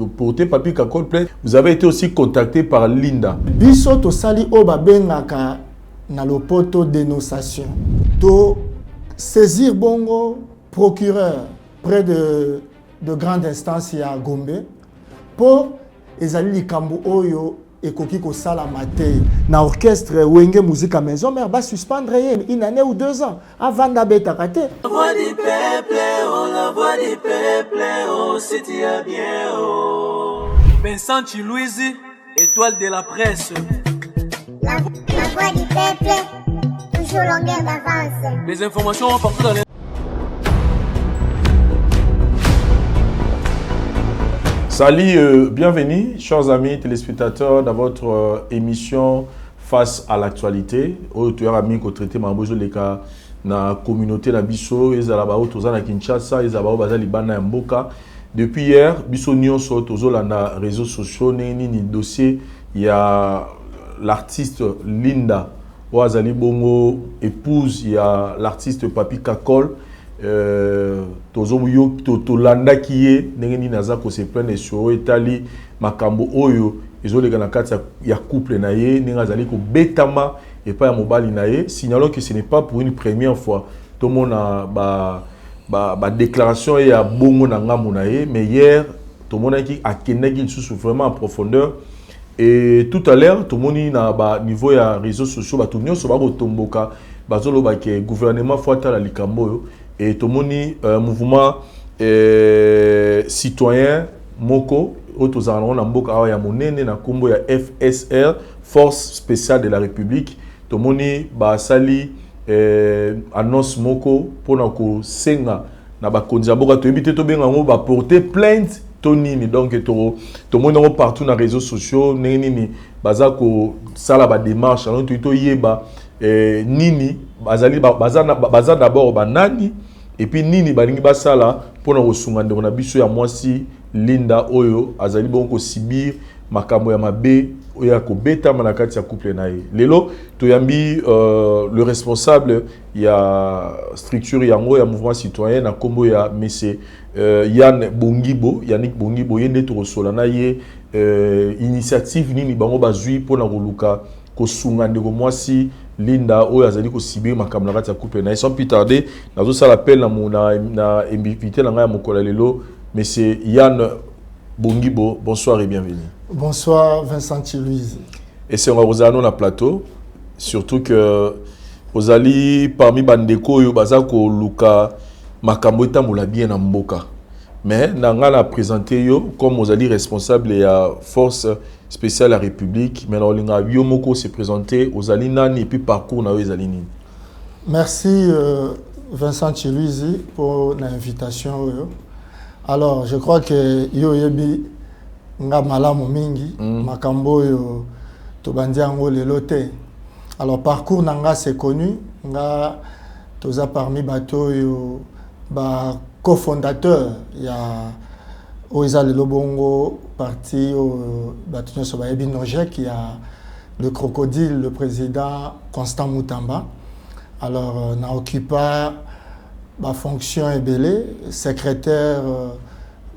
porté papier Kakol plainte. Vous avez été aussi contacté par Linda. Biso to sali o babengaka na lopoto dénonciation. To saisir bongo procureur près de grande instance à Gombe pour ezali likambo oyo ekoki ko sala maté na orchestre Wenge Musique à Maison mais va suspendre une année ou 2 ans avant d'abeta raté. La voix du peuple, oh la voix du peuple, oh c'est bien oh. Vincent Chilouise, étoile de la presse. La voix du peuple, toujours longueur d'avance. Les informations partout dans les... Salut, bienvenue, chers amis téléspectateurs, dans votre émission Face à l'actualité. Aujourd'hui, amis qui traité mambozo leka na communauté na biso, ezala ba otoza na Kinshasa, ezala ba bazali bana mboka. Depuis hier, biso nyonso tozola na réseaux sociaux ni dossier il y a l'artiste Linda Oazali Bongo épouse il y a l'artiste Papi Kakol. Tozomuyo tolanda kiye ndenge naza ko se plaindre sur etali makambo oyo ezolega na kati ya couple na ye ndenge azali ko betama et pas ya mobali na ye. Signalons que ce n'est pas pour une première fois tout monde a ba déclaration ya bongo na ngamu na ye, mais hier tout monde qui a keneki sous vraiment en profondeur. Et tout à l'heure tout monde na ba niveau ya réseaux sociaux ba tout nyonso ba kotomboka bazolo ba ke gouvernement fouata la likambo. Et tout le monde, mouvement citoyen Moko, FSR, Force spéciale de la République. Tout le monde sali annonce Moko pour nous senga na ba kondiaboka to éviter to benga ngo ba porter plainte tonini. Donc tout le monde partout dans les réseaux sociaux nini bazako sala ba démarche alors to yeba nini bazali baza d'abord banani et puis nini balingi basala pona kosunga ndeko na biso ya mwasi Linda oyo azali bonko sibir makambo ya mabe oya ko beta manakati ya couple na ye. Lelo toyambi le responsable ya structure yango ya mouvement citoyen na kombo ya monsieur Yannick Bongibo yende to sola na ye initiative nini bango bazui pona koluka kosunga ndeko mwasi Linda oyo azali ko sibir makambo na kati ya couple na ye. Sans plus tarder nazo sala appel na invité na nga ya mokola lelo monsieur Yann Bongibo. Bonsoir et bienvenue. Bonsoir Vincent Chilouise. Et c'est Rosano na plateau, surtout que Ozali parmi bandeko yo bazako luka makambo etambola bien na mboka. Mais nanga na présenté yo comme Ozali responsable ya force spéciale la République, mais on a yo moko se présenter Ozali nani et puis parcours na Ozali nini. Merci Vincent Chilouise pour l'invitation. Alors je crois que yo yebi nga malamu mingi makambo yo to bandiango lelo te. Alors parcours nanga c'est connu, nga toza parmi bato yo ba cofondateur ya Oiza Lelo Bongo parti au bato so ba yebi Nojek, il y a le crocodile, le président Constant Moutamba. Alors na occupa ma fonction est belée, secrétaire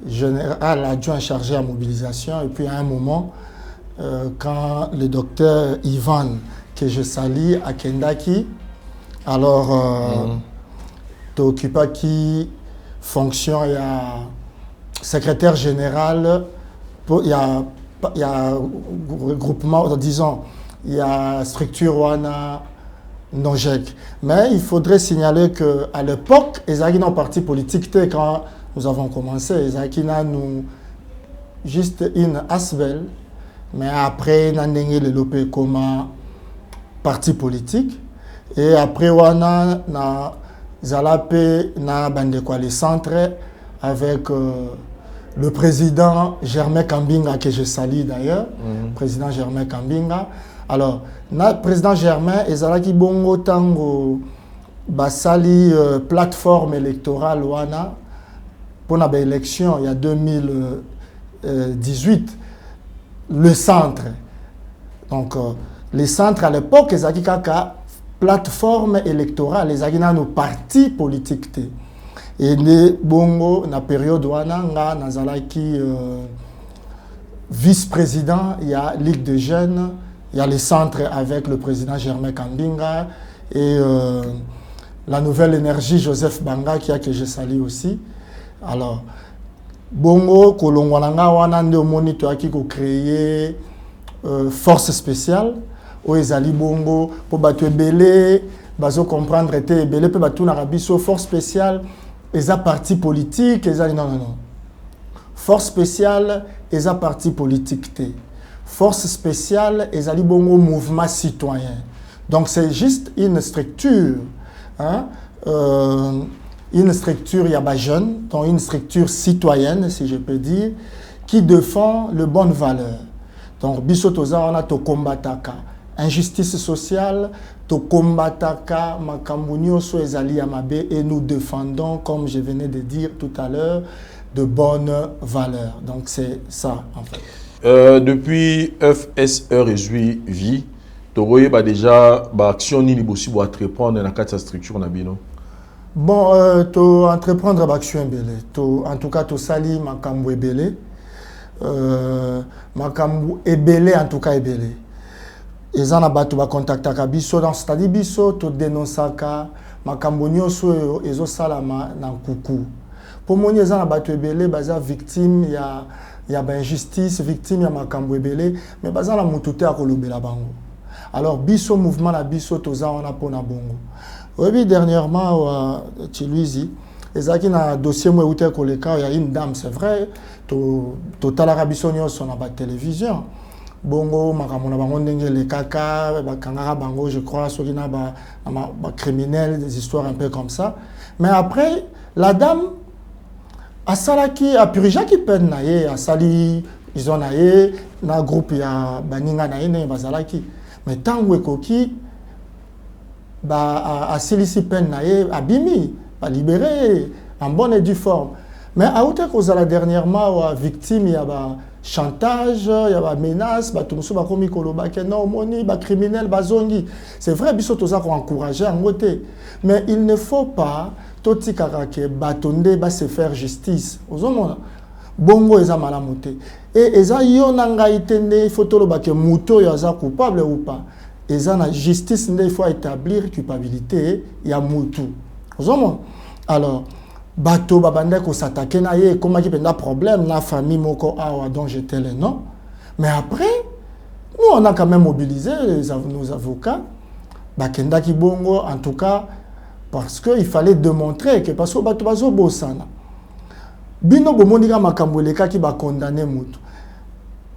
général adjoint chargé à mobilisation. Et puis à un moment, quand le docteur Ivan, que je salue à Kendaki, alors tu occupes qui fonction, il y a secrétaire général, il y a regroupement, disons, il y a structure Wana Nojek. Mais il faudrait signaler qu'à l'époque, ils avaient un parti politique quand nous avons commencé. Ils avaient nous juste une asbel, mais après, ils ont développé comme parti politique. Et après, on a Zalapé, les centres avec le président Germain Kambinga, que je salue d'ailleurs, président Germain Kambinga. Alors, le président Germain, ezalaki bongo tango basali plateforme électorale wana pour la élection il y a 2018 le centre. Donc les centres à l'époque ezalaki kaka plateforme électorale, les agina nos partis politiques té. Et les bongo na période wana nga nazalaki vice-président, il y a Ligue de jeunes, il y a les centres avec le président Germain Kambinga et la nouvelle énergie Joseph Banga qui a que je salue aussi. Alors, bongo kolongwananga wana nde omoni toaki ko créer force spéciale o ezali bongo po bato ebele bazo comprendre te ebele pe bato na biso force spéciale eza parti politique ezali non. Force spéciale eza parti politique te. Force spéciale ezali bongo mouvement citoyen. Donc c'est juste une structure, hein, une structure jeune, donc une structure citoyenne, si je peux dire, qui défend les bonnes valeurs. Donc, bisotoza on a to combataka injustice sociale, to combataka makambunyo so ezali amabe, et nous défendons, comme je venais de dire tout à l'heure, de bonnes valeurs. Donc c'est ça en fait. Depuis FSE réjouit vie, tu as déjà action ni bossi pour entreprendre dans la structure na bino. Bon, tu entreprendre l'action belé. En tout cas, tu sali makambu ebele. Makambu ebele en tout cas ebele. Et en abatu ba contacta ka biso dans c'est-à-dire biso to dénonçaka makambu nyoso ezo salama na kuku. Pour moi les en abatu ebele baza victime ya ba injustice, victime ya makambu ebele, mais baza la mutute akolobela bango. Alors biso mouvement na biso toza ona pona bongo. Oui, dernièrement, Chiluizi, il y a un dossier où il y a une dame, c'est vrai, total arabisonio sur la télévision. Bongo, makamona bango les kaka, kangara bango, je crois, sur les criminels, des histoires un peu comme ça. Mais après, la dame, a salaki, a purija qui peine naie, a sali, ils ont naie, na groupe ya baninga naie, ne bazalaki. Mais tant que koki, a silisi pen naie abimi a libéré en bonne et due forme, mais à outre cause la dernièrement victime il y a chantage, il y a menace, tout muso ba komi koloba ke non moni ba criminel ba zongi. C'est vrai biso toza ko encourager en côté, mais il ne faut pas toti karake batonde ba se faire justice ozomona bongo eza malamuté et eza yo nanga itende fotolo ba ke muto yo aza coupable ou pas. Et la justice, il faut établir culpabilité, il y a moutou. Alors, bateau babande ko s'attaquer na ye, comment il y a un problème, la famille moko awa dont j'étais le nom. Mais après, nous on a quand même mobilisé nos avocats, bakenda ki bongo en tout cas parce que il fallait démontrer que parce que bateau bazo bosana. Bino bomonika makambweleka ki ba condamner moutou.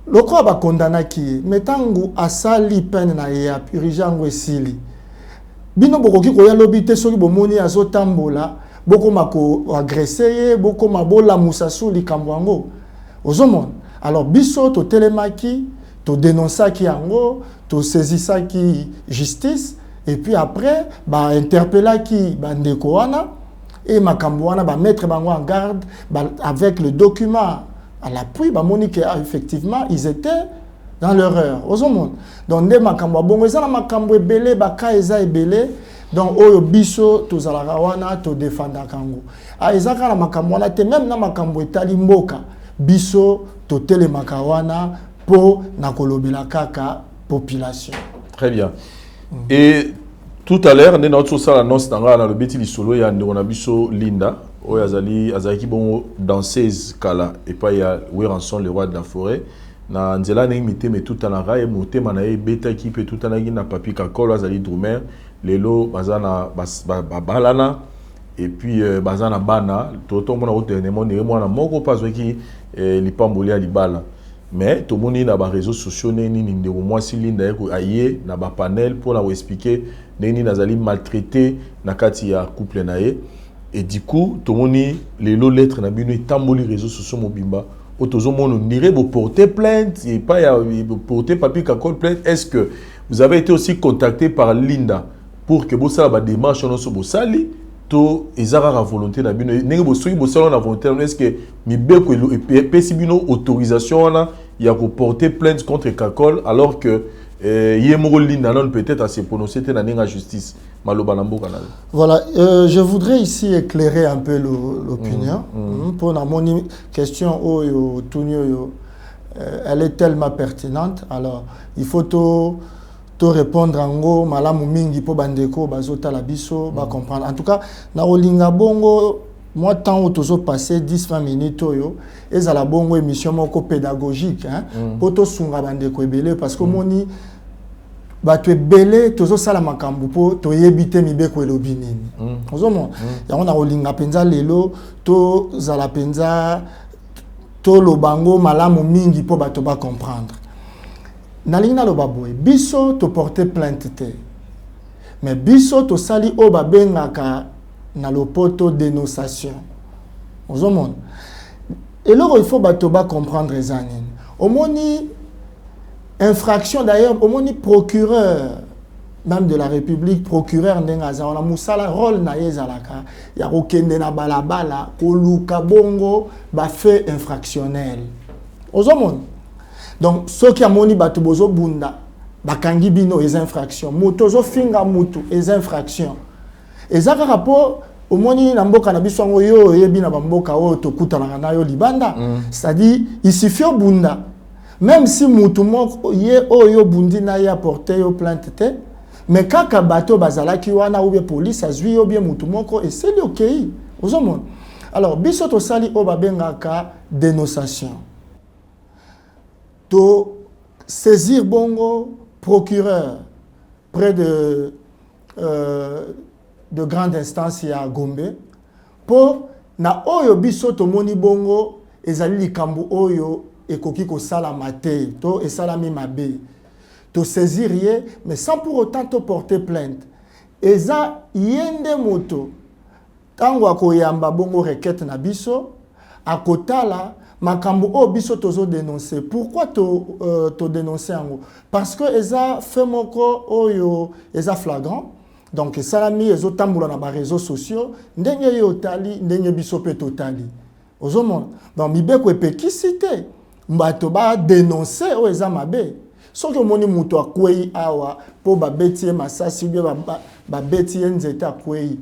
Le corps va condamner qui metangu asali peine na ya purijango esili bino bokoki ko ya lobité soki bomoni azotambola boko mako agresser boko mabola musasu likambwango ozomon alors biso to telemaki to dénonçaki yango to saisissaki justice et puis après ba interpellaki ba ndeko wana et makambo wana ba mettre bango en garde avec le document à l'appui, effectivement, ils étaient dans l'erreur. Donc, des makambo bongo, ils ont makambo belé, baka eza ebele. Donc, oyo biso tozalaka wana to défendre kango. Ah, ils ont la makambo wana te même na makambo etali mboka. Biso to tele makawana po na kolobela kaka population. Très bien. Et tout à l'heure, nous avons fait l'annonce dans le béti lisolo ya ndona biso Linda. Oui, azali bon danseuse kala et pas ya Weranson le roi de la forêt na nzela na imité mais tout en arabe monté manae beta qui peut tout en agi na papi kakolo azali drumer lelo bazana balana et puis bazana bana toto mona dernièrement ne mona moko pas qui lipamboli ali bala mais tout moni na ba réseaux sociaux neni ndeko moi si Linda ko aye na ba panel pour la expliquer neni nazali maltraité na kati ya couple nae. Et du coup, tout le monde les lettres na bino tamboli réseaux sociaux mobimba. Autozo monde on dirait vous porter plainte et pas porter papier kakol plainte. Est-ce que vous avez été aussi contacté par Linda pour que vous ça ba démarche non so bosali to ezara la volonté na bino nenge bosoki bosala na volonté est-ce que mi beko et pesi bino autorisation là il y a pour porter plainte contre kakol alors que Linda non peut-être à se prononcer dans la justice. Voilà, je voudrais ici éclairer un peu l'opinion pour la question elle est tellement pertinente. Alors, il faut tout répondre en gros, malamu mingi po bandeko, bazota la biso, ba comprendre. En tout cas, na olinga bongo, moi, tant où tu passé 10-20 minutes, et ça la bonne émission pédagogique, hein, pour tout sunga bandeko ebele, parce que moni, bah tu es belé, tu as la makambu pour tu éviter mi beko elobini. Ozomo, ya on a olinga penza lelo, to zala penza, to lo bango malamu mingi pour ba to ba comprendre. Nalinga lo baboy, biso to porter plainte te, mais biso to sali o ba bengaka na lopoto dénonciation. Ozomo. Et là il faut ba to ba comprendre les années. Au moni infraction d'ailleurs, au moins procureur même de la République, procureur n'engaza on a musala rôle na yezalaka ya kokende na balabala koluka bongo ba fait infractionnel. Ozomon. Donc ceux qui a moni batu bozo bunda bakangi bino les infractions, moto zo finga mutu les infractions. Ezaka rapport au moni na mboka na biso ngo yo yebi na mboka o to kutana na yo libanda. C'est-à-dire il suffit bunda. Même si moutoumok ye oyo bundi na ya porté yo plainte te, mais kaka bato bazala ki wana ou bien police azui ou bien moutoumoko et c'est OK. Ozomon. Alors biso to sali o babengaka dénonciation. To saisir bongo procureur près de grande instance à Gombe pour na oyo biso to moni bongo ezali likambo oyo ekoki ko sala maté to et salami mabe to saisir mais sans pour autant te porter plainte eza yende moto tango akoyamba bongo requête na biso akotala makambo o biso tozo dénoncer. Pourquoi to dénoncer ango? Parce que eza fait moko oyo eza flagrant. Donc salami ezo tambula na ba réseaux sociaux ndenge yo tali ndenge biso pe totali ozomona. Donc mibeko epekisité mbato ba dénoncer o eza mabe. Soki omoni muto akwei awa po ba betie masasi bien ba betie nzeta akwei.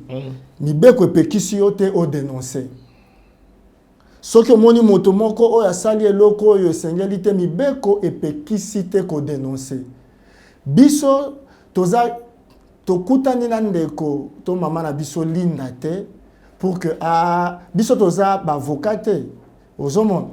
Mibeko epekisi yo te o dénoncer. Soki omoni moto moko o asali eloko oyo sengeli te mibeko epekisi te ko dénoncer. Biso toza tokutani na ndeko to mama na biso linda te pour que biso toza ba avocat te ozomona.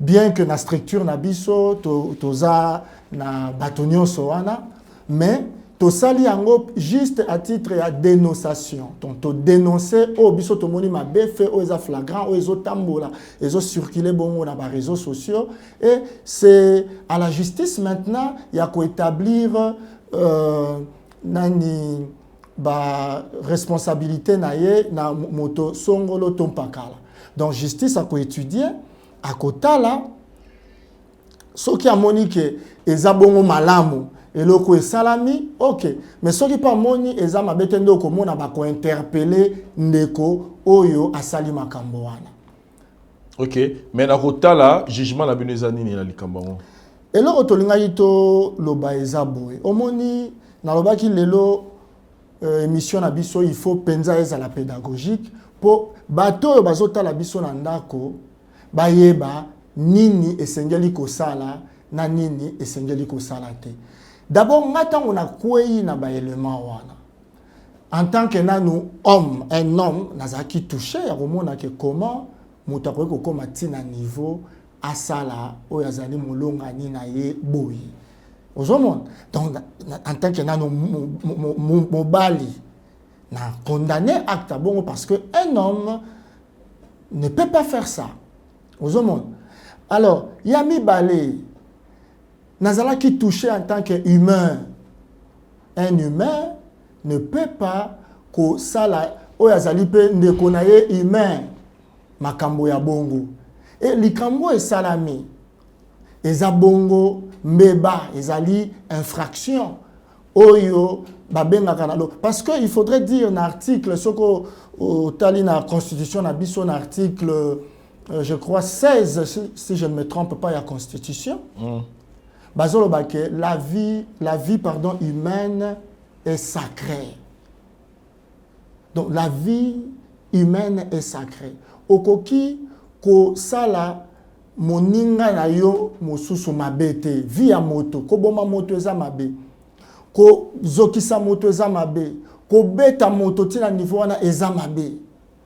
Bien que na structure na biso toza na batonyo soana, mais to sali yango juste à titre à dénonciation. Donc to dénoncer o biso to moni mabe fait o eza flagrant o ezo tambola ezo circuler bongo na ba réseaux sociaux et c'est à la justice maintenant il y a ko établir nani ba responsabilité na ye na moto songolo tompakala. Donc justice a ko étudier à kotala soki amoni ke eza bongo malamu eloko esalami OK mais soki pa moni eza mabete ndoko mona ba ko interpeller ndeko oyo asali makambo wana. OK mais na kotala jugement na bino nini na likambo eloko tolinga yito loba eza boy omoni na lobaki lelo émission na biso il faut penza eza la pédagogique po bato bazota la biso na ndako bayeba nini esengeli kosala na nini esengeli kosala te. D'abord ngata on a kwei na ba élément wana. En tant que nanu homme, un homme nazaki touché ya komona ke comment muta ko koma tina niveau asala oyo azali molonga ni na ye boyi. Ozomon. Donc en tant que nanu mobali na condamné acte bon parce que un homme ne peut pas faire ça. Aux hommes. Alors, Yami Balé, Nazala qui touché en tant qu'humain. Un humain ne peut pas que ça la oyazalipe ne konaye humain makambo ya bongo. Et likambo et salami. Eza bongo mbeba, ezali infraction. Oyo babenga kanalo. Parce que il faudrait dire un article soko au tali na constitution na biso un article je crois 16 si je ne me trompe pas il y a constitution. Bazolo bake la vie pardon humaine est sacrée. Donc la vie humaine est sacrée. Okoki ko sala moninga na yo mosusu mabe te via moto ko boma moto eza mabe ko zokisa moto eza mabe ko beta moto tina niveau wana eza mabe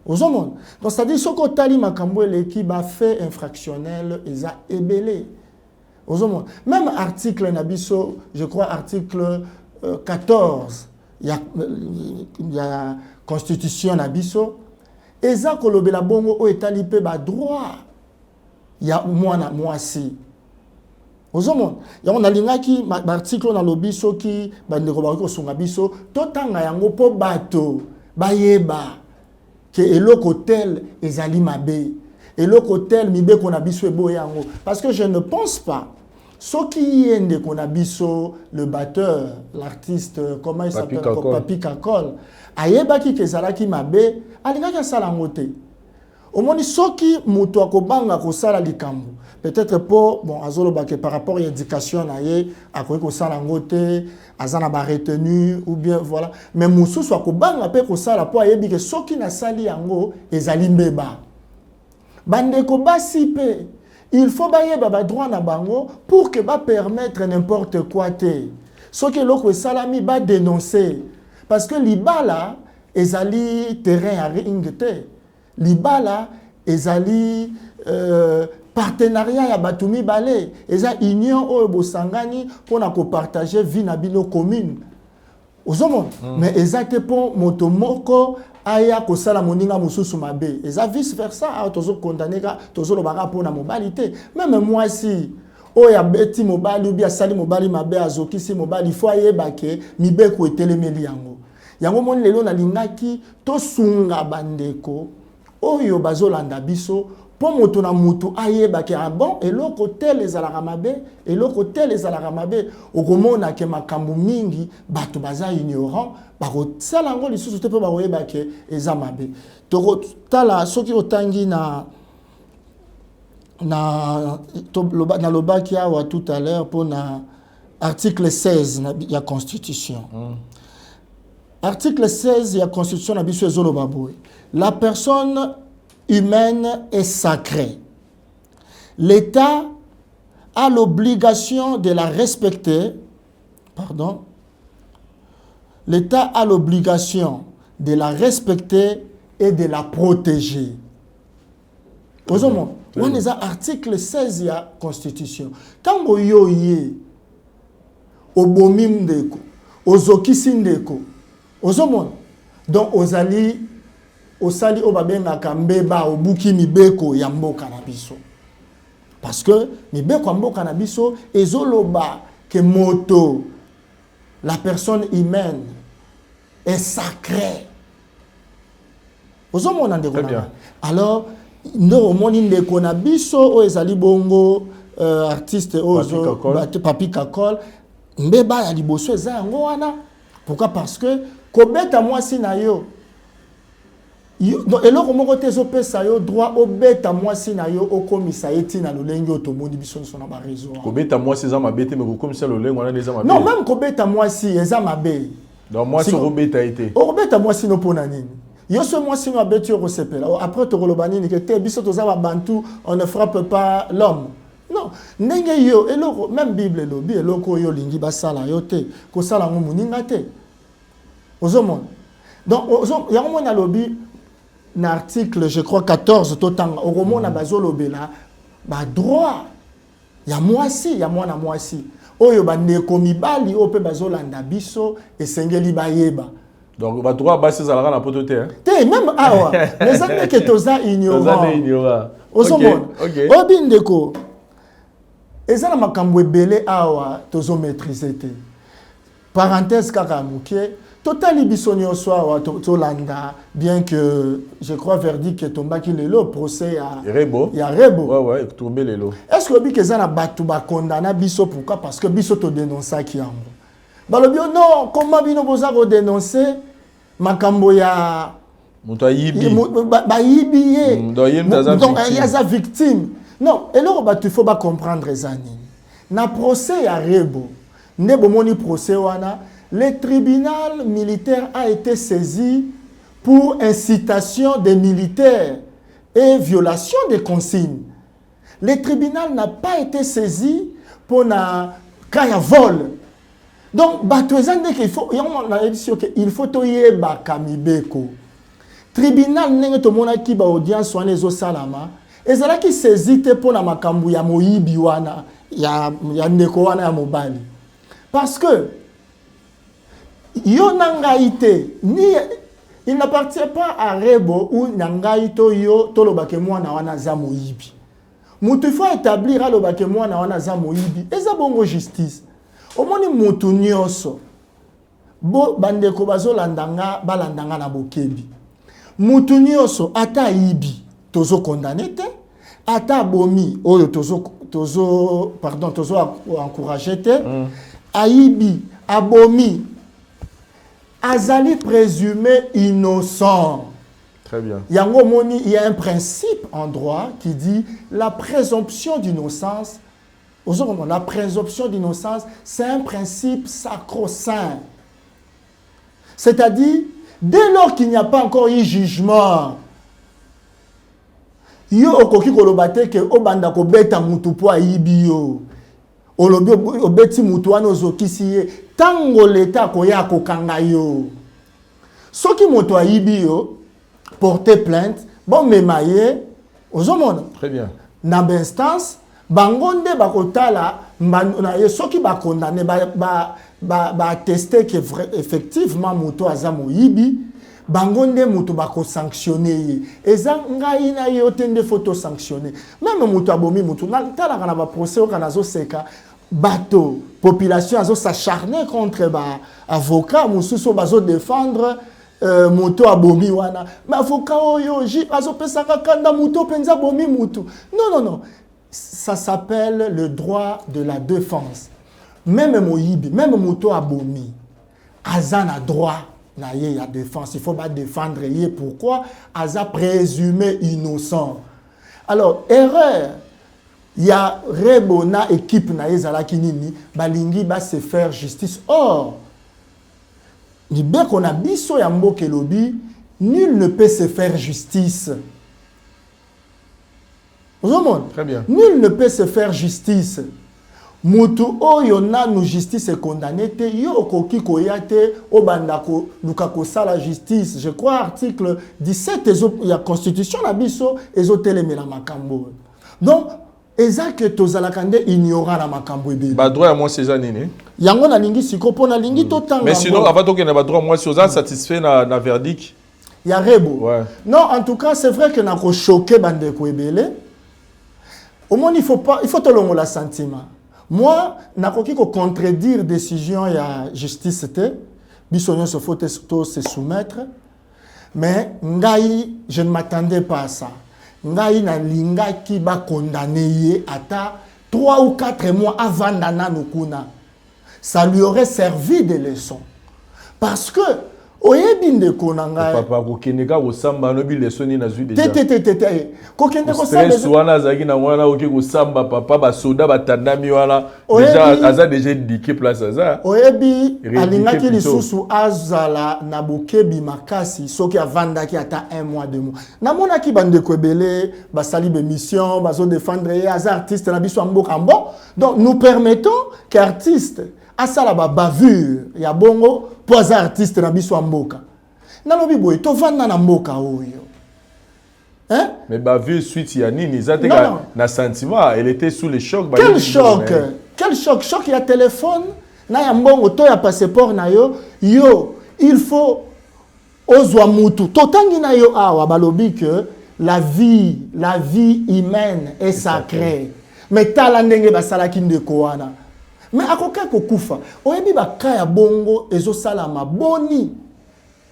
ozomona donc c'est à dire soko tali makambo eleki ba fait infractionnel eza ebele ozomona même article na biso je crois article 14 il y a constitution na biso eza kolobela bongo o etali pe ba droit ya mwana mwasi ozomona yango nalingaki article na lobi soki bandeko ba ko sunga biso totanga yango po bato bayeba que eloko tel ezali mabe eloko tel mibeko na biso ebo yango parce que je ne pense pas ce qui est de Konabiso, le batteur, l'artiste, comment il s'appelle, Papi Kakol, ayeba ki kezalaki mabe, alinga ka sala ngote. Au moins soki muto akobanga ko sala likambo. Peut-être pour bon azolo ba par rapport à l'éducation na ye akoki ko sala ngote, azana ba retenu ou bien voilà. Mais mususu akobanga pe ko sala po ayebi ke soki na sali yango ezali mbeba. Bande ko basi pe il faut bailler baba droit na bango pour que ba permettre n'importe quoi te. Ce que l'autre salami ba dénoncer parce que libala ezali terrain à ring te. Libala ezali partenariat ya batumi balé eza union o bosangani pour na ko partager vie na bino commune. Ozomon mais exacte pour motomoko aya ko sala moninga mususu mabe eza vice versa tozo condamner ka tozo lo baka pona mobilité même moi si o ya beti mobali ou bien sali mobali mabe azoki si mobali faut ayeba ke mibeko etelemeli yango mon lelo na lingaki to sunga bandeko oyo bazolanda biso po moto na mutu ayeba ke bon eloko tel ezalaka mabe eloko tel ezalaka mabe okomona ke makambo mingi bato baza ignorant bako sala ngo lisusu te po bakoyeba ke eza mabe toko tala soki otangi na lobaki awa tout à l'heure pour na article 16 na ya constitution article 16 ya constitution na biso ezoloba boye la personne humaine est sacrée. L'État a l'obligation de la respecter. Pardon. L'État a l'obligation de la respecter et de la protéger. Osons-moi, on est à l'article 16 de la Constitution. Quand vous yoye, au bomim deko, au zokisin deko, osons-moi, donc aux alliés, osali obabenga kambeba obuki mibeko ya mboka na biso parce que mibeko ya mboka na biso ezoloba ke moto la personne humaine est sacrée ozomona ndeko na alors ndo moni ndeko na biso o ezali bongo artiste ozo Papi Kakol mbeba ya liboso eza yango wana pourquoi parce que kobeta mwasi na yo et là comment côté zopé ça yo droit au bêta moi si na yo au commissaire eti na lolengi otomoni biso so na ba réseau ko bêta moi si za mabete mais ko commissaire lolengi on a des mabe non même ko bêta moi si eza mabe donc moi si ko bêta été o bêta moi si no pona nini yo so moi si no abeti ko sepela après to kolobani ni que te biso to za ba bantu on ne frappe pas l'homme non ndenge yo eloko même bible lobi eloko yo lingi basala yo te ko sala ngo muninga te ozomon donc yango mona lobi l'article, je crois, 14, tout en au roman na bazolobela, ba droit, ya mwasi, ya mwana mwasi. Oyo bande komibali, ope bazolanda biso, et sengeli bayeba. Donc, ba droit, ba sezalaka na potote, hein? Te, même awa, les amis que toza ignorant. Toza ignorant. Ok. Obindeko, ezala makambo ebele awa, tozo maîtriser te. Parenthèse kaka mukie, Total Ibisonio soit Tolanda, bien que je crois verdict que tomba qui le procès à Rebo. Il y a Rebo. Ouais, tomber les lots. Est-ce que Biki Zana Batouba condamna Bisso pourquoi? Parce que Bisso te dénonce qui en Balobio, non, comment Bino Bozaro dénoncer Makambo ya. Moutayibi. Bayibi. Donc, il y a sa victime. Non, et là, il faut pas comprendre les années. Na procès à Rebo. Nebo moni procès wana. Le tribunal militaire a été saisi pour incitation des militaires et violation des consignes. le tribunal n'a pas été saisi pour un cas vol. Donc, il faut toyeba kamibeko. Tribunal n'est pas mon qui ba audience soit les salama. Et ça qui saisit pour la makambu ya moyibi wana ya ndeko wana ya mobali. Parce que yo nangaite ni il n'appartient pas à Rebo ou nangaito yo tolobake mwana wana za moyibi. Mutu faut établir alobake mwana wana za moyibi. Eza bongo justice. Omoni mutu nyonso bo bandeko bazolandanga balandanga na bokebi. Mutu nyonso ata ibi tozo condamné te, ata bomi oyo tozo encouragé te, aibi abomi azali présumé innocent. Très bien. Yango moni, il y a un principe en droit qui dit la présomption d'innocence. La présomption d'innocence, c'est un principe sacro-saint. C'est-à-dire, dès lors qu'il n'y a pas encore eu jugement, yo okoki kolobate ke obanda ko beta mutu po ayibi yo. Olobi obeti mutu wana ozokisi ye. Tango l'État koya kokanga yo. Soki mutu ayibi yo, porter plainte, bon memaye, ozomona. Très bien. Na instance, bangonde bakotala na ye soki ba condamné ba attester que effectivement mutu aza moyibi, bangonde mutu bako sanctionner. Eza ngai na yo tende photo sanctionner. Même mutu abomi mutu na tala kana ba procès kana zo seka bateau population azo s'acharner contre ba avocat mususu bazo défendre mutu abomi wana. Mais avocat oyo azo pesaka kanda mutu penza abomi mutu. Non. Ça s'appelle le droit de la défense. Même moyibi, même mutu abomi, azana droit na ye ya défense. Il faut pas défendre ye. Pourquoi? Aza présumé innocent. Alors, erreur. Il y a Rebona équipe na ye zalaki nini, balingi ba se faire justice. Or, ni bien qu'on a biso ya mboke lobi, nul ne peut se faire justice. Très bien. Nul ne peut se faire justice. Mutu oyo nanu justice est condamné te yo koki koyate obandako lukako sala justice. Je crois article 17 il y a constitution la biso ezotelemela makambo. Donc ezake tozalakande ignorant la makambo ebele. Ba droit à moi ces années né. Yango na lingi sikopo na lingi totanga. Mais sinon avant to na ba droit moi ces satisfait na verdict. Ya rebo. Ouais. Non, en tout cas, c'est vrai que na ko choquer bandeko ebele. Au moins il faut te longola sentiment. Moi, nakoki ko contredire décision ya justice te, bisonyo se faut se soumettre, mais ngai je ne m'attendais pas à ça. Ngai na linga ki ba condamné ata 3 ou 4 mois avant nana nukuna. Ça lui aurait servi de leçon. Parce que oyebi ndeko na ngai papa ko keneka ko samba no bi leçon ni na zui déjà. Ko kende ko samba stress wana zaki na wana oki ko samba papa ba soda batandami wana déjà aza déjà indiqué place aza. Oyebi alingaki lisusu azala na bokebi makasi soki avandaki ata 1 mois 2 mois. Na mona ki bandeko ebele basali be mission bazo défendre aza artiste na biso mboka bon. Donc nous permettons qu'artiste asala ba bavure ya bongo pour artiste na biso mboka. Nalobi boy to vanda na mboka oyo. Hein? Mais bavure suite ya nini zateka na sentiment, elle était sous le choc. Quel choc? Quel choc? Choc ya téléphone na ya mbongo to ya passeport na yo, il faut ozwa mutu. Totangi na yo awa balobi que la vie humaine est sacrée. Mais tala ndenge basalaki ndeko wana. Mais akoka kokufa oyebi bakaya bongo ezo salama boni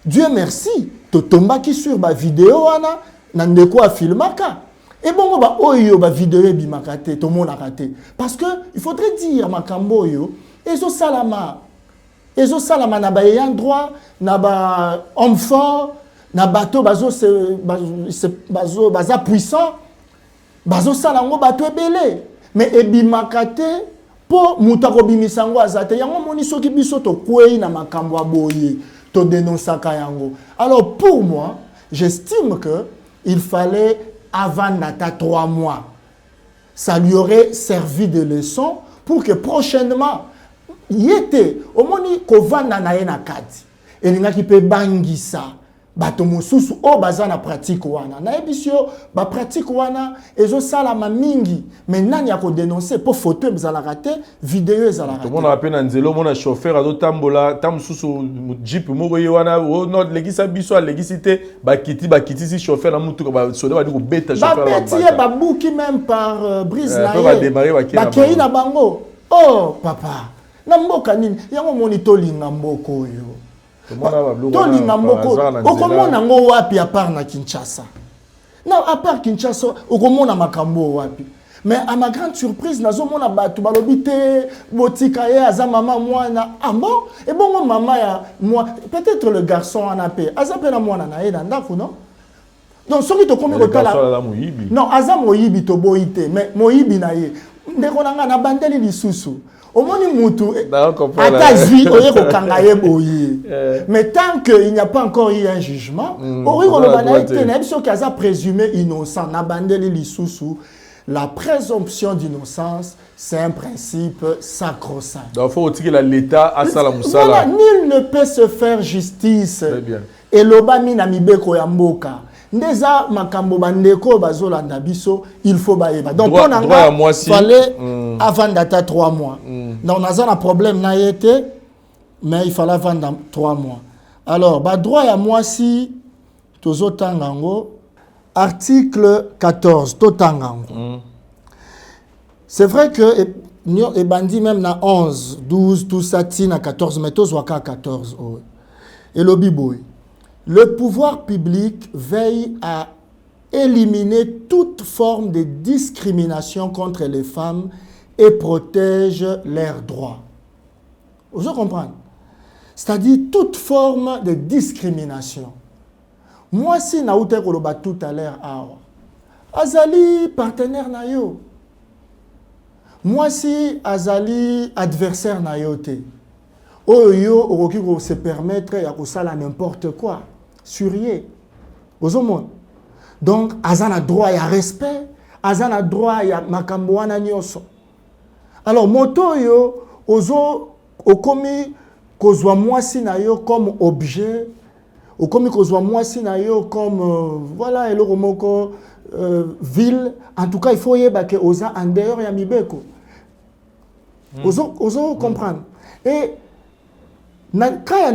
Dieu merci totombaki sur ba vidéo wana na ndeko a filmaka et bongo ba oyo ba vidéo bimaka te to monaka te parce que il faudrait dire makambo yo ezo salama na ba ayant droit na ba homme fort na bato baza puissant bazo salango bato ebele mais ebimaka te po mutako bimisango azate yango moni soki biso to kwei na makambo aboye to dénonçaka yango. Alors pour moi, j'estime que il fallait avant nata 3 mois ça lui aurait servi de leçon pour que prochainement, il était, au moni kovanda na yena kati, et il qui peut bangisa, bato mosusu o baza na pratique wana. Na ebisio ba pratique wana ezo sala mamingi, mais nani ya ko dénoncer pour photo ezala raté, vidéo ezala raté. Tout le monde a peine nzelo mona chauffeur azo tambola, tam susu jeep moko wana o no legisa biso legisité bakiti si chauffeur na mutu ba soda ba ko beta chauffeur ba beti ba bouki même par brise na. Va démarrer ba kei na bango. Oh papa, na mboka nini yango monito linga mboko yo. Tolinga mboko okomona ngo wapi à part na Kinshasa. Non, à part Kinshasa okomona makambo wapi. Mais à ma grande surprise nazomona batu balobité botika ye aza mama mwana. Ah bon? Et bon maman ya moi peut-être le garçon en a paix. Aza pe na mwana na ye na ndako non? Donc soki to komi ko tala. Non, aza moyibi to boité mais moyibi na ye. Ndeko nanga na bandeli lisusu. Au moins, mais tant qu'il n'y a pas encore eu un jugement, présumé innocent, la présomption d'innocence, c'est un principe sacro-saint. Donc, il faut que l'État a ça. Voilà, nul ne peut se faire justice. Très bien. Et l'obami na mibeko ya mboka. Ndeza makambo bandeko bazolanda biso, il faut baeba. Donc on a fallait avant data 3 mois. Donc on a un problème na été mais il fallait vendre 3 mois. Alors ba droit ya moisi tozo tangango article 14 to tangango. C'est vrai que et bandi même na 11, 12 tout ça tina 14 mais tozo waka 14. Et le biboy. Le pouvoir public veille à éliminer toute forme de discrimination contre les femmes et protège leurs droits. Vous comprenez? C'est-à-dire toute forme de discrimination. Moi, si naouté koloba tout à l'heure, azali partenaire na yo. Moi, si azali adversaire na yo te. Oyo okoki ko se permettre ya ko sala n'importe quoi. Surier. Donc, azana droit à respect, azana droit à makambo wana nyoso. Alors, moto yo, ozo, okomi kozwa mwasi na yo comme objet, okomi kozwa mwasi na yo comme, voilà, eloko moko, ville. En tout cas, il faut yeba ke oza en dehors ya mibeko. Ozo comprendre. Et, quand il y a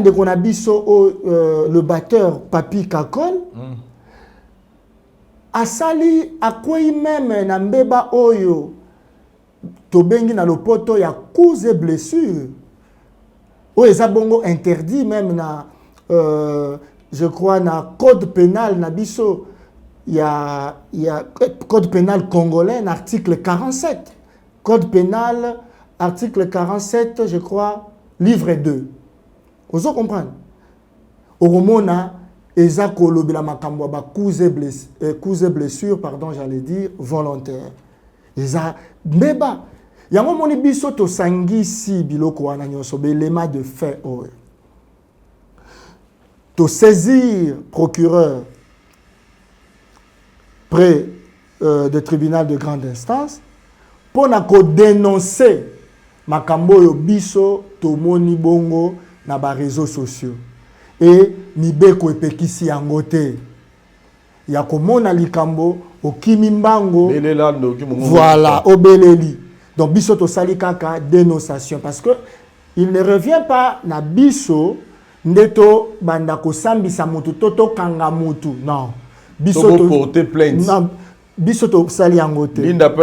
le batteur Papi Kakol, asali akwei même na mbeba oyo tobengi na lopoto ya cause et blessure. Oyo zabongo interdit même na je crois na code pénal na biso il y a code pénal congolais article 47. Code pénal article 47 je crois livre 2. Vous comprenez? Au Romona, Ezako lobila makambo ba cause blessure, pardon, j'allais dire volontaire. Eza mbeba. Yango moni biso to sangisi biloko wana nyoso belema de fait o. To saisir procureur près du tribunal de grande instance pour na ko dénoncer makambo yo biso to moni bongo na ba réseaux sociaux et mibeko epekisi yango te ya komona likambo okimi mbango voilà obeleli donc biso to sali kaka dénonciation parce que il ne revient pas na biso ndeto banda ko sambisa mutu toto kanga mutu non biso to porter plainte non biso to sali yango te. Linda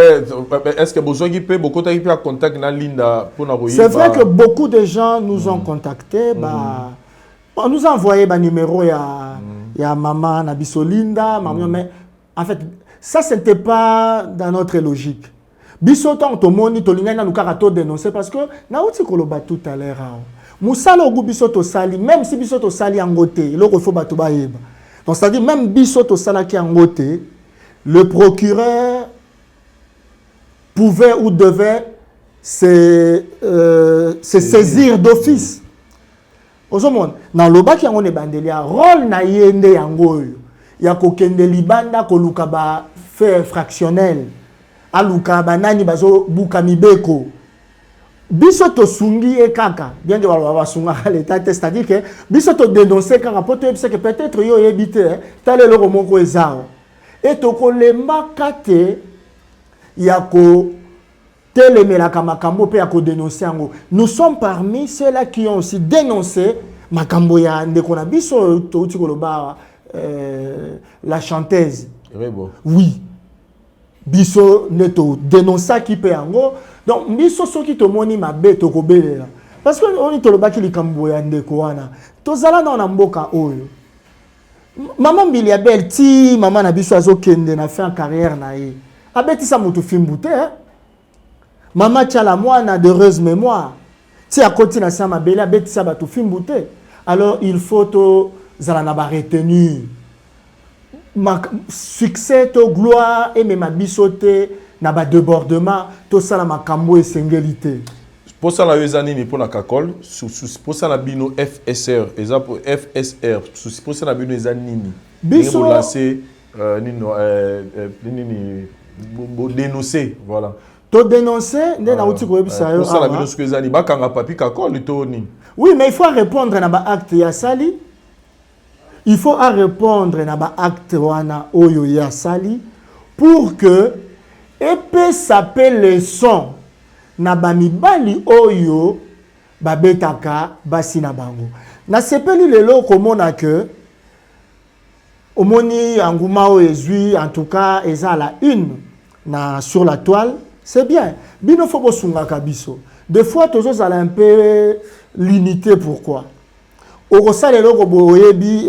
est-ce que besoin qui peut beaucoup de contact na Linda pour na. C'est vrai que beaucoup de gens nous ont contactés on nous a envoyé un numéro ya maman na biso Linda maman mais en fait ça c'était pas dans notre logique. Biso tant to moni to linga na lukaka to dénoncer parce que na uti koloba tout à l'heure musala ogu biso to sali même si biso to sali yangote loko faut batu ba yeba. Donc c'est-à-dire même biso to sala ki yangote le procureur pouvait ou devait se saisir d'office. Ozomon, dans le bac yango ne bandeli a rôle na yende yango ya kokende libanda koluka ba fait fractionnel aluka banani bazo buka mibeko biso to sungi e kaka bien que va sunga l'état c'est-à-dire que biso to dénoncer kaka pour te que peut-être yo ebité tale le moko ezao et to kolemba kate yako telemelaka makambo pe yako dénoncer ngo. Nous sommes parmi ceux-là qui ont aussi dénoncé makambo ya ndeko na biso to utikoloba la chanteuse. Oui. Biso neto dénoncer qui pe yango. Donc biso soki to moni mabe to kobelela. Parce que on est toloba ki likambo ya ndeko wana. Tozala na mboka oyo. Maman Biliabel ti maman na biso azokende na fin carrière na ye. Abeti sa mutu fimbute hein. Maman tchala mwana d'heureuse mémoire. Si à côté na sama bela beti sa batu fimbute. Alors il faut to zala na ba retenue. Succès to gloire et même bisoté na ba débordement to sala makambo et singulité. Pour ça la ezanini pour la kakol pour ça la bino FSR exemple FSR pour ça la bino ezanini biso lancer nino dénoncer voilà to dénoncer ndé na uti ko ebisa yo pour ça la bino ce ezani ba kanga papi kakol to ni. Oui mais il faut répondre na ba acte ya sali. Il faut répondre na ba acte wana oyo ya sali pour que épée s'appelle le son na ba mibali oyo babetaka basi na bango. Na sepeli lelo komona que omoni anguma o ezui en tout cas eza la une na sur la toile, c'est bien. Bino faut bosunga kabiso. Des fois toujours ça un peu limité pourquoi? Orosale loko boyebi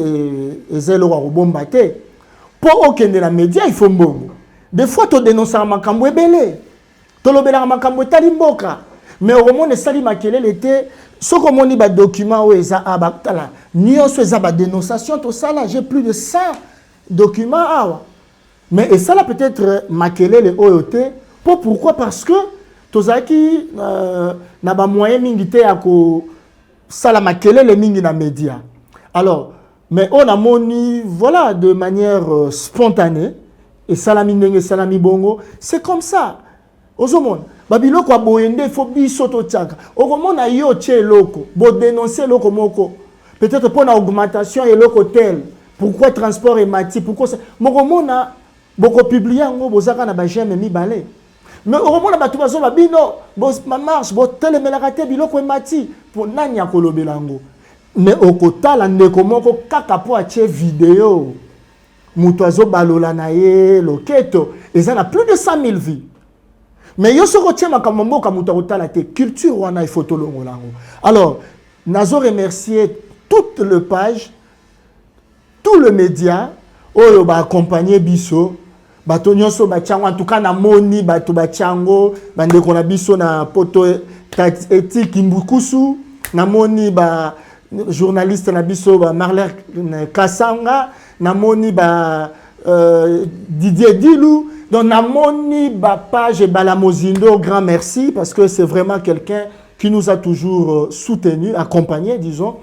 ezelo ko bomba te. Pour okende na média il faut mbongo. Des fois to dénoncer makambo ebele. To lobela makambo tali mboka. Mais au moment sali makelele te soko moni ba document o eza abatala. Nyonso eza ba dénonciation to sala j'ai plus de 100 documents awa. Mais et ça là peut-être makelele oyote pourquoi parce que tozaki na ba moyen mingi te ya ko sala makelele mingi na média. Alors mais on a moni voilà de manière spontanée et salami ndenge salami bongo c'est comme ça. Ozomon babiloko aboyende faut biso to tchaka okomona yo tche loko bo dénoncer loko moko peut-être pour la augmentation et loko tel pourquoi transport et mati pourquoi mokomona boko publier ngo bozaka na ba j'aime mi balé mais okomona batu bazo babino bo ma marche bo telemelaka te biloko e mati pour nanya kolobela ngo mais okotala ndeko moko kaka po ache vidéo mutu azo balola na ye loketo eza na plus de 100 000 vues. Mais yo soko tiema kamambo kamuta kotala te culture wana photo longolango. Alors, nazo remercier toute le page, tout le média oyo ba accompagner biso, bato nyonso ba tiango en tout cas na moni bato ba tiango, bande ko na biso na poto éthique Imbukusu, na moni ba journaliste na biso ba Marler Kasanga, na moni ba Didier Dilou. Donc, Namoni Bapage et Balamozindo, grand merci parce que c'est vraiment quelqu'un qui nous a toujours soutenu, accompagné, disons.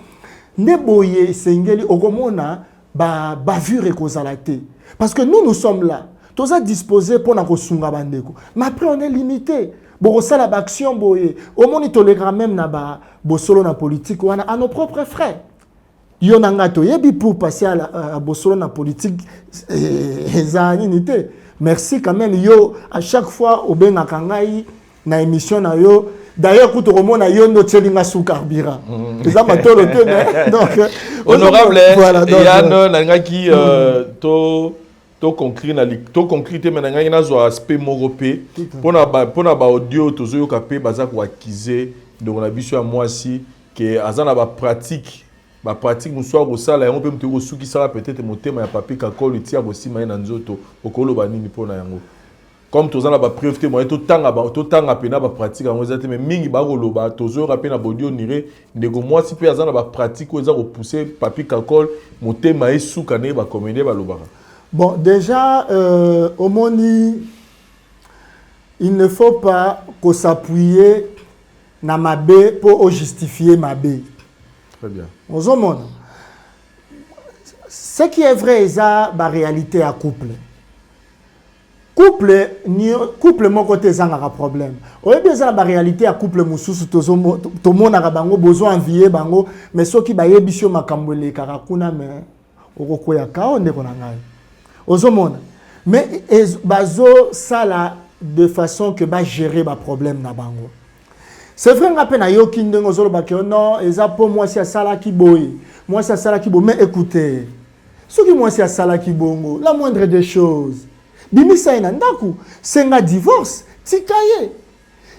Neboye Sengeli Ogomona bavure et kozalate. Parce que nous sommes là. Tous à disposer pour nous sunga bandeko. Mais après, on est limité. Bon, ça la action boye. Au moins, il tolérera même na ba bosolo na politique ou à nos propres frères. Yonangato yebi pour passer à bosolo na politique unité. Merci quand même yo à chaque fois au ben akangai na émission na yo d'ailleurs quand on remonte na yo no tselinga sous carburant ça m'a tout le temps donc honorable voilà donc Yann nangaki to concrete mais nangaki na zo aspect moropé pona ba audio tozo yo kapé baza ko acquiser donc na biso ya mwasi que azana ba pratique ba pratique muswa ko sala yango pe mtu ko suki sala peut-être motema ya papi kakolo tia ko sima na nzoto okolo banini pona yango comme tozana ba preuve te moyen to tanga pena ba pratique yango ezate mais mingi ba ko loba tozo rapé na bodio nire ndeko mwasi pe azana ba pratique ko eza ko pousser papi kakolo motema esuka ne ba commander ba lobaka. Bon déjà au moni il ne faut pas que s'appuyer na mabe pour justifier mabe. Très bien. Ce qui est vrai, c'est la réalité à couple. couple mon côté zanga problème. Oye bien la réalité à couple mususu to mona bango besoin envier bango mais soki ba yebisio makambole karakuna mais okokoya ka onde kona ngai. Ozomona. Mais bazo sala de façon que ba gérer ba problème na bango. C'est vrai ngape na yoki ndengo zolo ba ke non eza pour moi c'est sala ki boy. Moi c'est sala ki bo mais écoutez. Soki moi c'est sala ki bongo, la moindre des choses. Bimisa ina ndaku senga divorce tikaye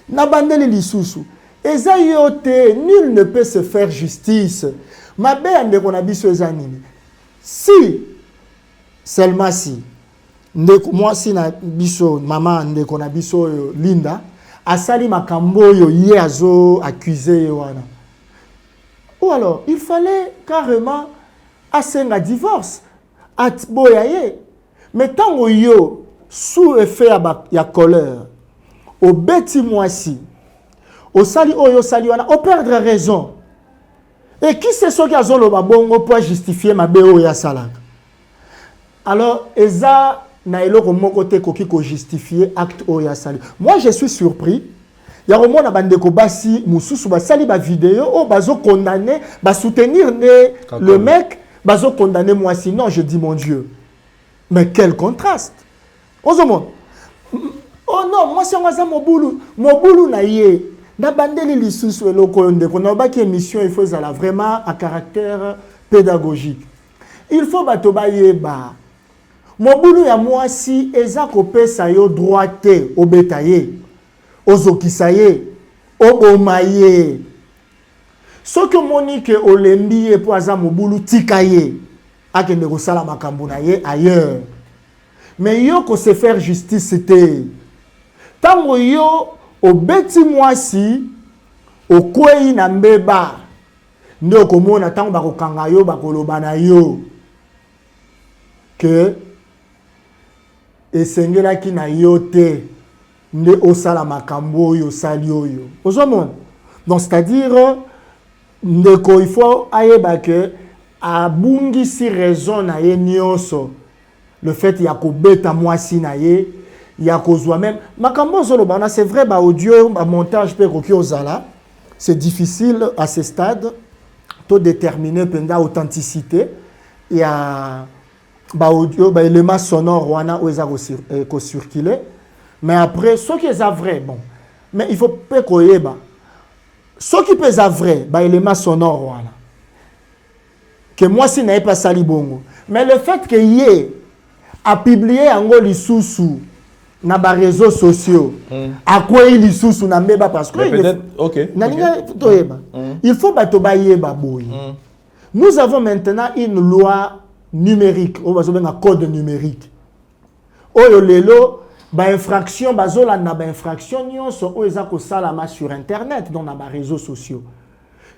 na bandeli lisusu eza yote nul ne peut se faire justice mabe ande kona biso eza nini si seulement si ndeko moi si na biso mama ande kona biso Linda asali makambo yo ye azo accuser wana ou alors il fallait carrément asenga divorce at boyaye. Mais tant que yo sous effet ya colère, au bêti moisi, au sali oyo sali wana, au perdre raison. Et qui c'est ce qui a zolo babongo pour justifier ma béo ya salak? Alors, eza na eloko mon côté koki ko justifier acte oya sali. Moi je suis surpris. Ya romo na bandeko basi mususu ba sali ba vidéo o bazo condamner, ba soutenir le mec, bazo condamner moi sinon je dis mon Dieu. Mais quel contraste! Oh non, moi c'est un mobulu na ye. Na bandeli lisusu eloko yonde kona baki émission il faut ça vraiment à caractère pédagogique. Il faut batoba yeba. Mobulu ya moi si eza kopesa yo droite obetaye. Ozokisaye, obomaye. Ce que Monique olembiye pour aza mobulu tikaye. Akende ko sala makambo na ye ailleurs. Mais yo ko se faire justice c'était. Tango yo obeti mwasi okwei na mbeba. Ndo komona tango bakokanga yo bakoloba na yo que esengelaki na yo te nde osala makambo yo sali oyo. Ozomona. Donc c'est-à-dire ndeko il faut ayeba que abungi si raison na ye nyonso le fait ya ko beta mwasi na ye ya ko zwa même makambo zolo bana c'est vrai ba audio ba montage pe ko ozala c'est difficile à ce stade to déterminer penda authenticité ya ba audio ba élément sonore wana o eza ko circuler mais après ce qui est vrai bon mais il faut pas ko yeba ce qui peut être vrai ba élément sonore wana que moi si n'avais pas sali bongo mais le fait que yé a publié ango lisusu na ba réseaux sociaux a quoi lisusu na mbeba parce que peut-être OK il faut batoba yeba boy. Nous avons maintenant une loi numérique on va dire un code numérique oyo lelo ba infraction bazola na ba infraction nyonso o ezako salama sur internet dans na ba réseaux sociaux.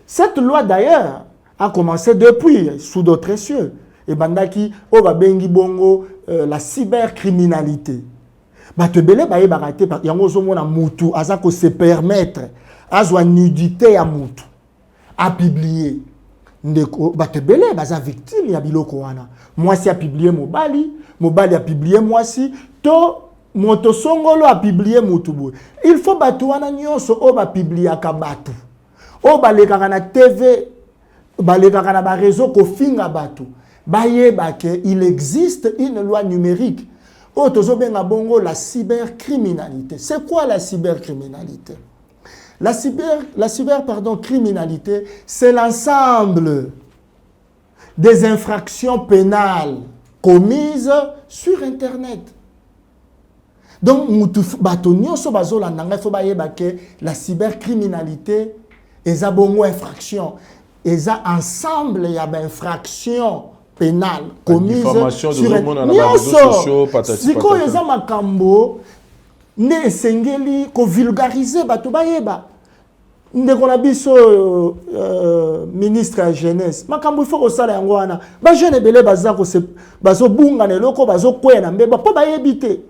Cette loi d'ailleurs a commencé depuis sous d'autres cieux et bandaki o ba bengi bongo la cybercriminalité. Ba te belé ba yebaraté par yango zomona mutu azako se permettre azwa nudité ya mutu a publier ndeko ba te belé baza victime ya biloko wana. Moi si a publié mobali a publié moi si to moto songolo a publié mutu bo. Il faut batu wana nyonso o ba publier ka batu. O ba lekaka na TV balekaka na ba réseau ko finga batu. Bayeba ke il existe une loi numérique. O tozobenga bongo la cybercriminalité. C'est quoi la cybercriminalité? La cybercriminalité, c'est l'ensemble des infractions pénales commises sur Internet. Donc, la cybercriminalité est un bon infraction. Et ça, ensemble, il y a une infraction pénale commise sur Internet. Si vous avez un cambo, ne sengeli ko vulgariser bato bayeba. Ndeko na biso ministre ya jeunesse makambo ifo kosala yango wana ba jeune belé bazako se bazo bunga na eloko bazo kwena mbeba po bayebite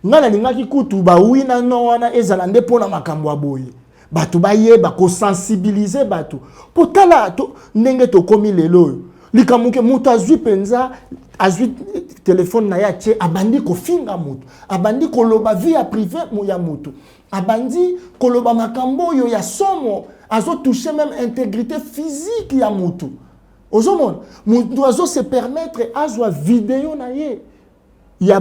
ngana lingaki kutu ba wina no wana ezala nde pona makambo aboye bato bayeba ko sensibiliser bato potala to ndenge to komi lelo Likamuke mutu azui penza, azui téléphone na ya tche, abandi ko finga mutu, abandi ko loba via privé ya mutu, abandi ko loba makambo yo ya somo, azo toucher même intégrité physique ya mutu. Ozomon, mutu azo se permettre azwa vidéo na ye. Il y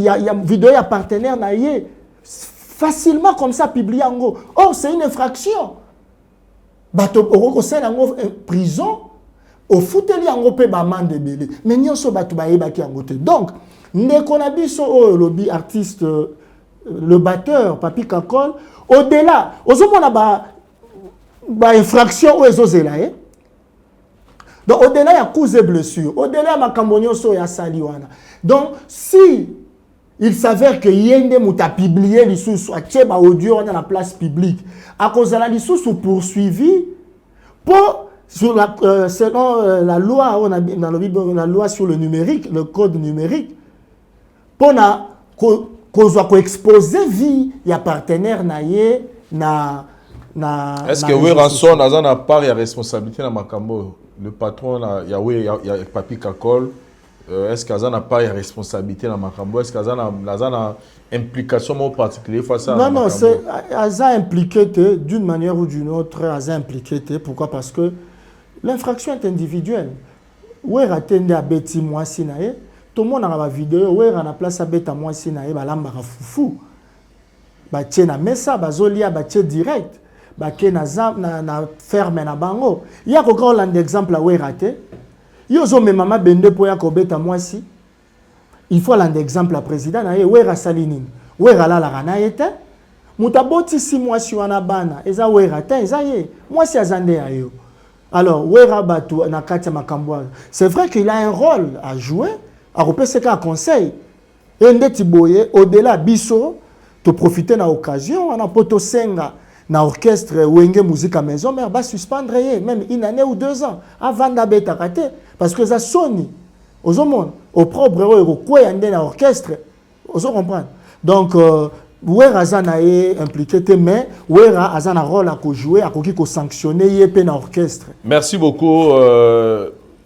a vidéo ya partenaire na ye. Facilement comme ça publié en gros. Or c'est une infraction. Bato au sein en prison. Au fouteli yango pe ba mande belé mais nyonso batu ba yebaki yango te. Donc ndeko na biso o lobby artiste le batteur Papi Kakol au-delà ozomona ba infraction o ezozela donc au-delà ya cause et blessure au-delà makambo nyonso ya sali wana. Donc si il s'avère que yende muta publié lisusu a tcheba audio dans la place publique à cause de la lisusu poursuivi pour sur selon la loi, on a dans la loi sur le numérique, le code numérique, pour qu'on exposer vie, il y a partenaire naie na est-ce que oui rançon n'a pas de responsabilité dans Makambo le patron il y a Papi Kakol est-ce que n'a pas de responsabilité dans Makambo est-ce que a implication particulière face à non non c'est Aza impliqué d'une manière ou d'une autre Aza impliqué pourquoi parce que l'infraction est individuelle. Où est attendu à Betty moi sinae? Tout le monde a la vidéo. Où est la place à Betty moi sinae? Balamba fou. Batie na mesa, bazolia batie direct. Batie na zam na ferme na bango. Il y a encore un exemple à où est raté. Yozo me mama bende pour ya kobeta moi si. Il faut un exemple à président na ye. Où est Salinine? Où est la rana ete? Mutaboti si moi si wana bana. Eza où est raté? Eza ye. Moi si azande ayo. Alors, c'est vrai qu'il a un rôle à jouer, à repérer un conseil. Et au-delà, biso, de profiter de l'occasion, on a poto senga na orchestre Wenge Musique à maison, mais on va suspendre même une année ou 2 ans avant d'abeta raté. Parce que ça sonne. Au propre, au quoi y a orchestre, vous comprenez. Donc, Ouera Azana est impliqué, mais Ouera Azana rôle à jouer, à sanctionner, il y a orchestre. Merci beaucoup,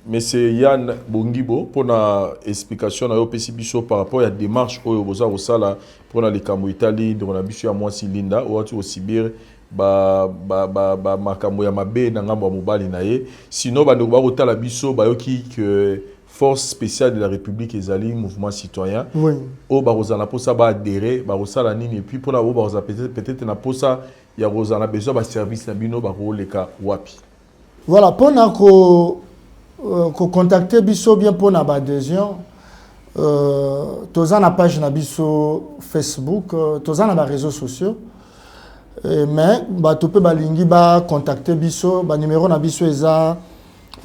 monsieur Yann Bongibo, pour la explication à l'OPC par rapport à la démarche au Sala pour la Likambo Italie, de la Bichu à Moisi Linda, ou au Sibir, Makambo Yamabe, Nangamba Mobali Naye. Sinon, Bandouba la Bisso, Bayoki, que. Force spéciale de la République Ezali, mouvement citoyen. Oui. Au Barosana pour ça va adhérer, Barosala nini et puis pour la Barosana peut-être na pour ça il y a Rosana besoin de service na bino baro le cas wapi. Voilà pour na contacter biso bien pour na adhésion. Toza na page na biso Facebook, toza na réseaux sociaux. Mais ba to pe balingi ba contacter biso, ba numéro na biso eza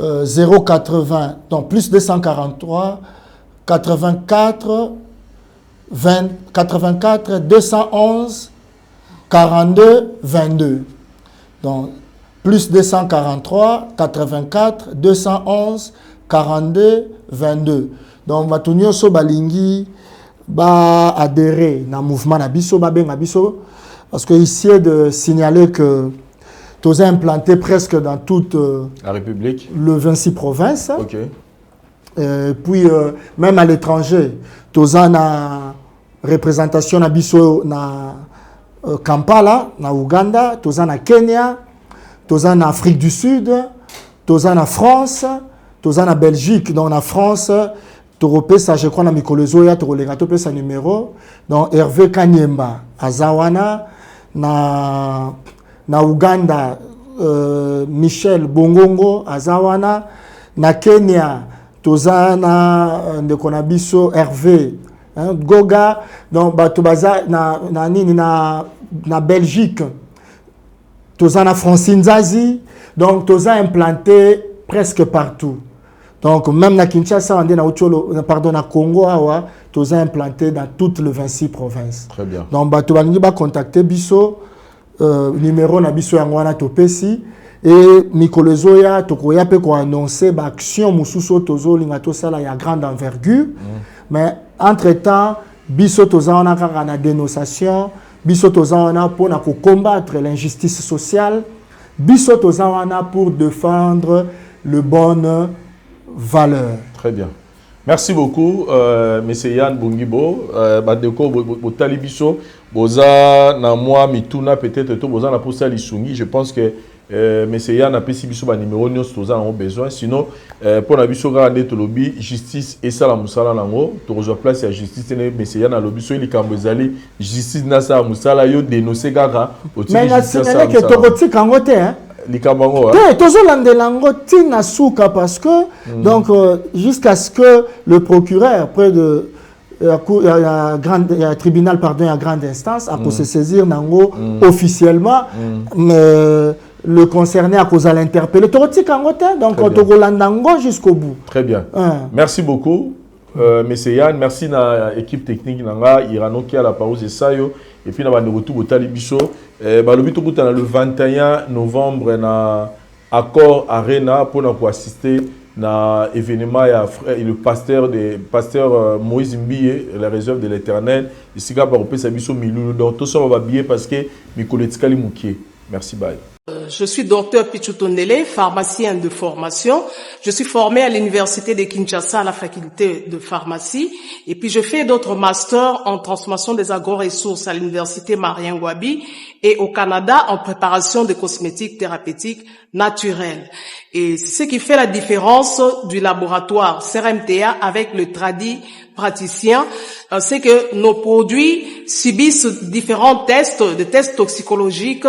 080, donc plus 243, 84, 211, 42, 22. Donc, plus 243, 84, 211, 42, 22. Donc, Matunio so balingi ba adhérer na mouvement na biso ba benga biso parce que ici est de signaler que tous implantés presque dans toute la République, le 26 provinces. Ok. Puis même à l'étranger, tous en représentation na biso na Kampala, na Ouganda, tous en Kenya, tous en Afrique du Sud, tous en France, tous en Belgique. Donc en France, tu ça je crois na Mikolozoya, tu regardes sa numéro. Donc Hervé Kanyemba, Azawana, na Uganda, Michel Bongongo, Azawana, na Kenya, Tozana, Ndekonabiso, Hervé, Goga, donc Batubaza, na Belgique, Tozana Francine Zazi, donc Toza implanté presque partout. Donc même na Kinshasa, na Congo, Toza implanté dans toutes les 26 provinces. Très bien. Donc Batubangi va contacter Biso. Numéro na biso yangwana topesi et Mikolozoya tokoya pe ko annoncer ba action mususu tozo linga to sala ya grande envergure mais entre-temps biso tozana kaka na dénonciation biso tozana pour na ko combattre l'injustice sociale biso tozana pour défendre le bon valeur. Très bien. Merci beaucoup, Monsieur Yann Bongibo. Badeko Botalibiso, Boza na moi mituna peut-être tout Boza na posa lisungi. Je pense que Monsieur Yann a pesi biso ba numéro nyos toza en besoin. Sinon pour na biso garder to lobby justice et ça la musala nango. To rejoa place ya justice ne Monsieur Yann a lobby so ili kambo ezali justice na sa musala yo dénoncer gaga. Mais na sinele que to kotika ngote hein. Parce que donc jusqu'à ce que le procureur près de tribunal pardon à grande instance a se saisir nango officiellement le concerné à cause à l'interpeller donc on jusqu'au bout. Très bien. Merci beaucoup. Monsieur Yann, merci à l'équipe technique nanga Irano qui a la pause et ça yo et puis na ba retour au Talibiso balobi to kutana le 21 novembre na accord arena pour assister na événement ya le pasteur Moïse Mbiye la réserve de l'Éternel ici ga ba kopesa biso milulu donc tout ça va bien parce que mikoletikali mukie. Merci bye. Je suis docteur Pichutondele, pharmacien de formation. Je suis formé à l'université de Kinshasa à la faculté de pharmacie. Et puis je fais d'autres masters en transformation des agro-ressources à l'université Marien Ngouabi et au Canada en préparation de cosmétiques thérapeutiques naturelles. Et c'est ce qui fait la différence du laboratoire CRMTA avec le tradi praticien, c'est que nos produits subissent différents tests, des tests toxicologiques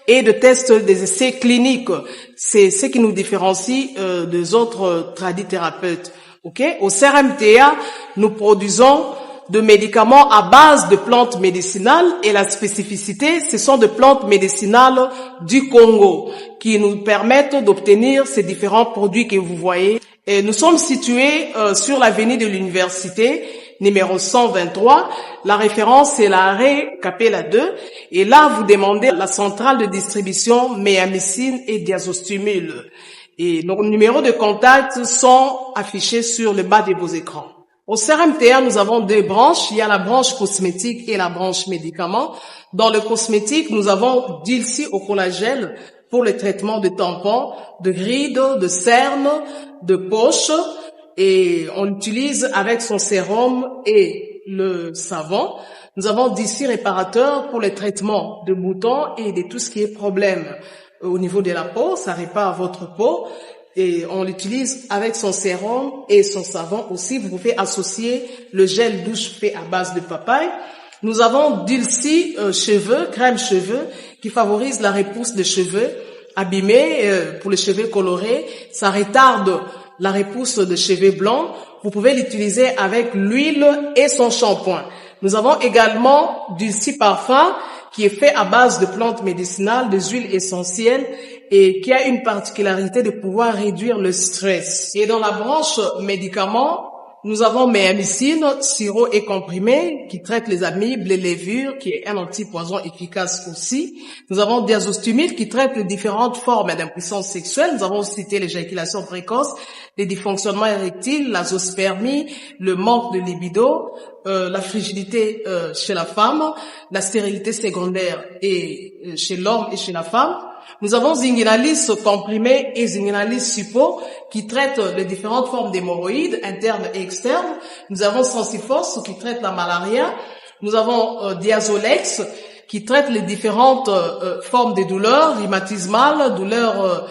et de tests des essais cliniques. C'est ce qui nous différencie des autres tradithérapeutes. Okay? Au CRMTA, nous produisons de médicaments à base de plantes médicinales et la spécificité, ce sont des plantes médicinales du Congo qui nous permettent d'obtenir ces différents produits que vous voyez. Et nous sommes situés sur l'avenue de l'université, numéro 123. La référence est l'arrêt Capella 2. Et là, vous demandez la centrale de distribution méamycine et diazostimule. Et nos numéros de contact sont affichés sur le bas de vos écrans. Au CRMTA, nous avons deux branches. Il y a la branche cosmétique et la branche médicaments. Dans le cosmétique, nous avons Dilsi au collagène pour le traitement de tampons, de rides, de cernes, de poches. Et on l'utilise avec son sérum et le savon. Nous avons Dilsi réparateur pour le traitement de boutons et de tout ce qui est problème au niveau de la peau. Ça répare votre peau. Et on l'utilise avec son sérum et son savon aussi. Vous pouvez associer le gel douche fait à base de papaye. Nous avons Dilsi cheveux, crème cheveux, qui favorise la repousse des cheveux abîmés pour les cheveux colorés. Ça retarde la repousse des cheveux blancs. Vous pouvez l'utiliser avec l'huile et son shampoing. Nous avons également Dilsi parfum, qui est fait à base de plantes médicinales, des huiles essentielles et qui a une particularité de pouvoir réduire le stress. Et dans la branche médicaments, nous avons méamycine, sirop et comprimé, qui traite les amibes, les levures, qui est un antipoison efficace aussi. Nous avons diazostimule, qui traite les différentes formes d'impuissance sexuelle. Nous avons cité l'éjaculation précoce, les dysfonctionnements érectiles, la zoospermie, le manque de libido, la frigidité chez la femme, la stérilité secondaire et chez l'homme et chez la femme. Nous avons Zinguinalis comprimé et Zinguinalis suppo qui traitent les différentes formes d'hémorroïdes internes et externes. Nous avons Sensifos qui traite la malaria. Nous avons Diazolex qui traite les différentes formes de douleurs rhumatismales, douleurs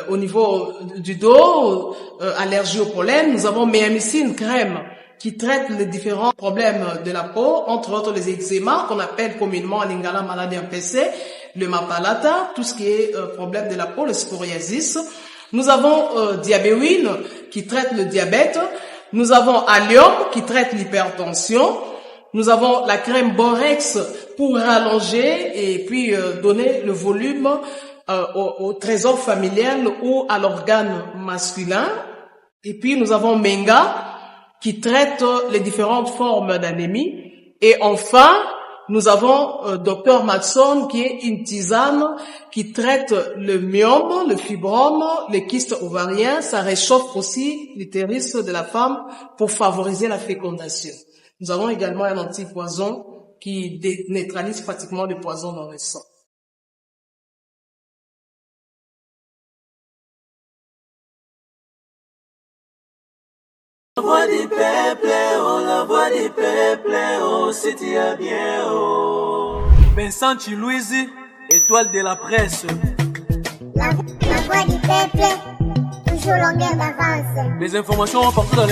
au niveau du dos, allergie au pollen. Nous avons Méamycine crème qui traite les différents problèmes de la peau, entre autres les eczémas qu'on appelle communément en lingala maladie MPC, le mapalata, tout ce qui est problème de la peau, le psoriasis. Nous avons Diabéwine qui traite le diabète. Nous avons Allium qui traite l'hypertension. Nous avons la crème Borex pour rallonger et puis donner le volume au trésor familial ou à l'organe masculin. Et puis nous avons Menga qui traite les différentes formes d'anémie. Et enfin, nous avons Dr Matson qui est une tisane qui traite le myome, le fibrome, les kystes ovariens. Ça réchauffe aussi l'utérus de la femme pour favoriser la fécondation. Nous avons également un antipoison qui neutralise pratiquement le poison dans le sang. La voix du peuple, oh, la voix du peuple, oh, c'est bien, oh. Vincent Chilouizi, étoile de la presse. La voix du peuple, toujours longueur d'avance. Les informations partout dans les